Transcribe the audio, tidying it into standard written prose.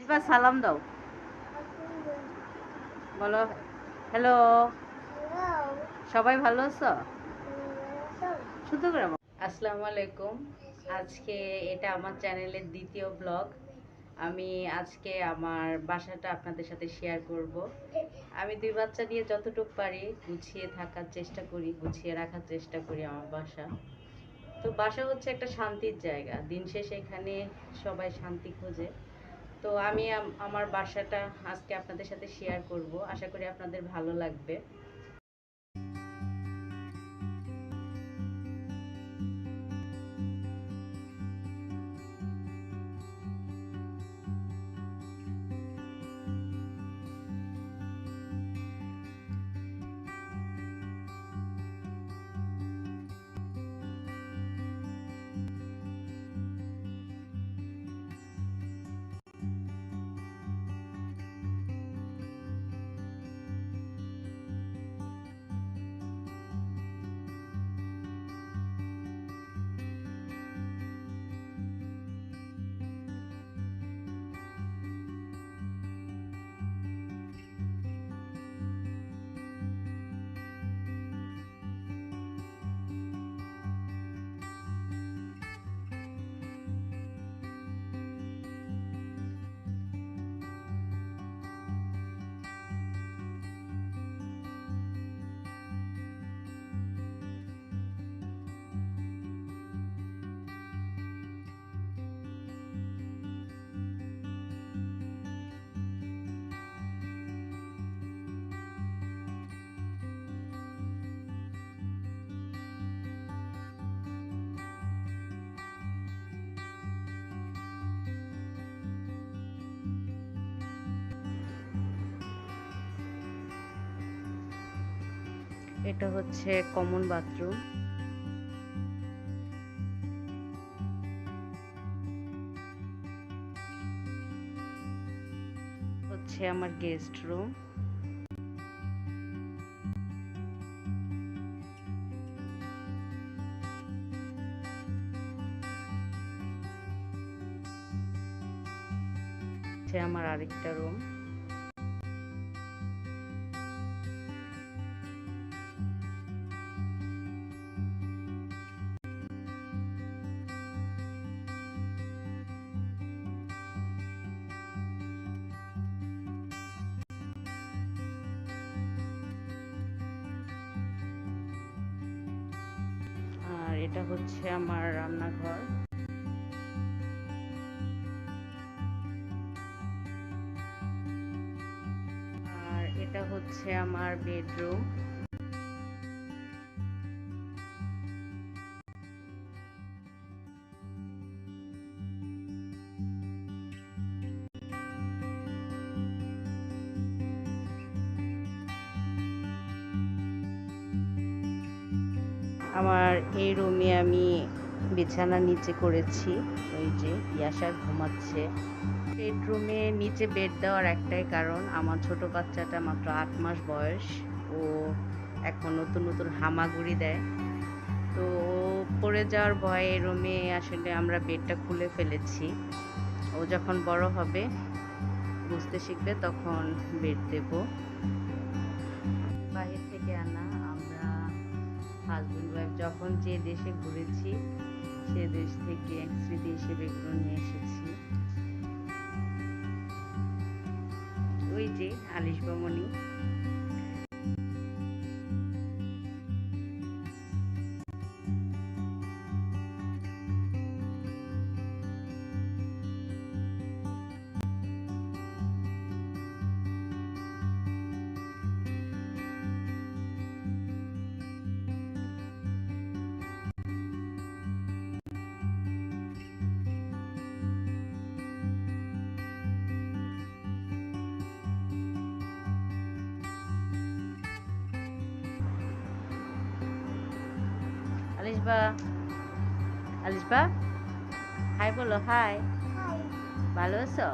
আলিশবা সালাম দাও, বলো হ্যালো। সবাই ভালো আছো? শুধু করে আসসালামু আলাইকুম। আজকে এটা আমার চ্যানেলের দ্বিতীয় ব্লগ। আমি আজকে আমার বাসাটা আপনাদের সাথে শেয়ার করব। আমি দুই বাচ্চা নিয়ে যতটুকু পারি গুছিয়ে থাকার চেষ্টা করি, গুছিয়ে রাখার চেষ্টা করি আমার বাসা। তো বাসা হচ্ছে একটা শান্তির জায়গা, দিন শেষে এখানে সবাই শান্তি খোঁজে। তো আমি আমার বাসাটা আজকে আপনাদের সাথে শেয়ার করব, আশা করি আপনাদের ভালো লাগবে। এটা হচ্ছে কমন বাথরুম। হচ্ছে আমার গেস্ট রুম। হচ্ছে আমার আরেকটা রুম। আর এটা হচ্ছে আমার রান্নাঘর। আর এটা হচ্ছে আমার বেডরুম। আমার এই রুমে আমি বিছানা নিচে করেছি। ওই যে ইয়াসার ঘুমাচ্ছে। বেডরুমে নিচে বেড দেওয়ার একটাই কারণ, আমার ছোট বাচ্চাটা মাত্র 8 মাস বয়স। ও এখন নতুন নতুন হামাগুড়ি দেয়। তো ও পড়ে যাওয়ার ভয়ে রুমে আসলে আমরা বেডটা খুলে ফেলেছি। ও যখন বড় হবে, বুঝতে শিখবে, তখন বেড দেব। বাহির থেকে আনা, আমরা হাজব্যান্ড ওয়াইফ যখন যে দেশে ঘুরেছি সে দেশ থেকে স্মৃতি হিসেবে এগুলো নিয়ে এসেছি। ওই যে আলিশবা মনি। আলিশবা, আলিশবা হাই বলো, হাই। ভালো আছো?